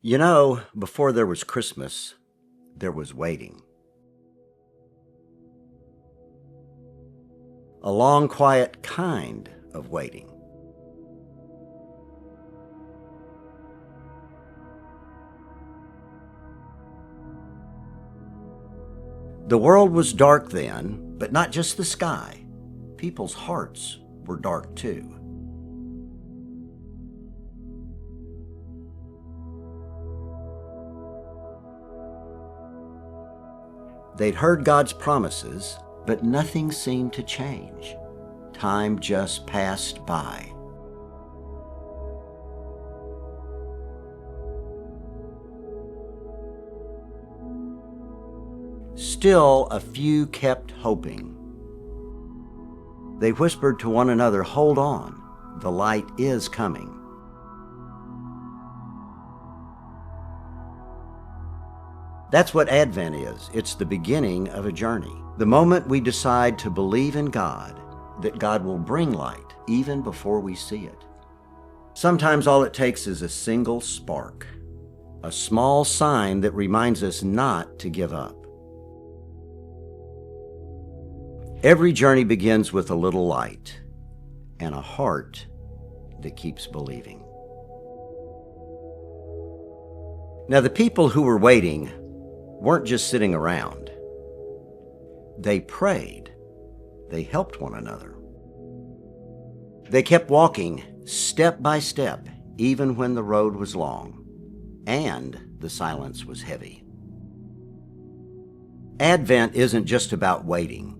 You know, before there was Christmas, there was waiting. A long, quiet kind of waiting. The world was dark then, but not just the sky. People's hearts were dark too. They'd heard God's promises, but nothing seemed to change. Time just passed by. Still, a few kept hoping. They whispered to one another, "Hold on, the light is coming." That's what Advent is. It's the beginning of a journey. The moment we decide to believe in God, that God will bring light even before we see it. Sometimes all it takes is a single spark, a small sign that reminds us not to give up. Every journey begins with a little light and a heart that keeps believing. Now, the people who were waiting weren't just sitting around. They prayed. They helped one another. They kept walking step by step, even when the road was long and the silence was heavy. Advent isn't just about waiting.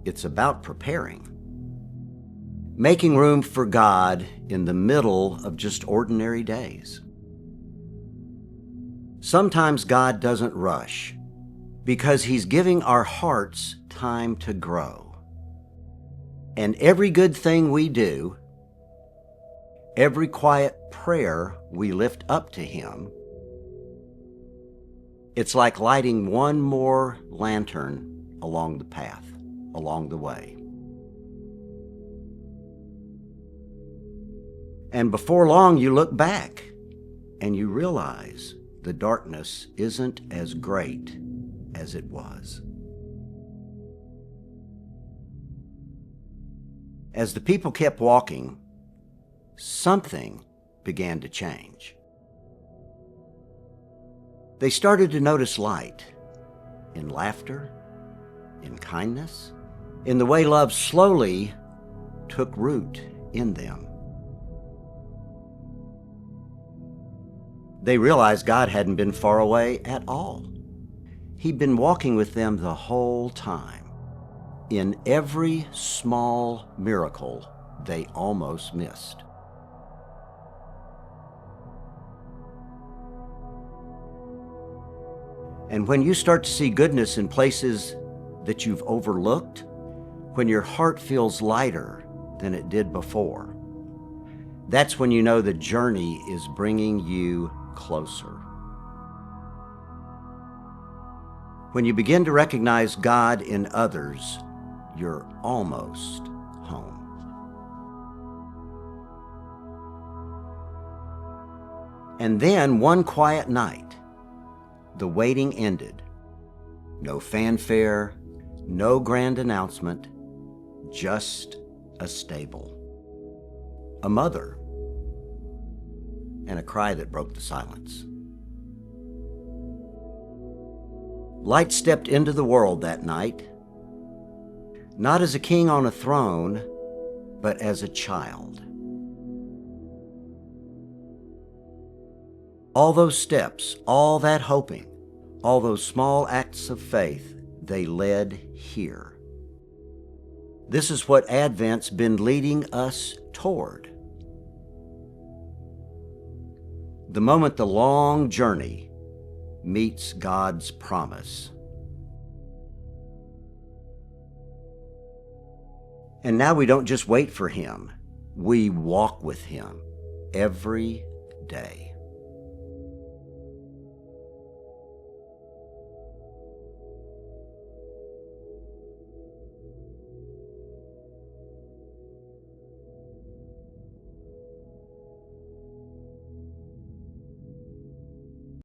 It's about preparing. Making room for God in the middle of just ordinary days. Sometimes God doesn't rush because He's giving our hearts time to grow. And every good thing we do, every quiet prayer we lift up to Him, it's like lighting one more lantern along the path, along the way. And before long, you look back and you realize the darkness isn't as great as it was. As the people kept walking, something began to change. They started to notice light in laughter, in kindness, in the way love slowly took root in them. They realized God hadn't been far away at all. He'd been walking with them the whole time. In every small miracle they almost missed. And when you start to see goodness in places that you've overlooked, when your heart feels lighter than it did before, that's when you know the journey is bringing you closer. When you begin to recognize God in others, you're almost home. And then one quiet night, the waiting ended. No fanfare, no grand announcement, just a stable, a mother, and a cry that broke the silence. Light stepped into the world that night, not as a king on a throne, but as a child. All those steps, all that hoping, all those small acts of faith, they led here. This is what Advent's been leading us toward. The moment the long journey meets God's promise. And now we don't just wait for Him, we walk with Him every day.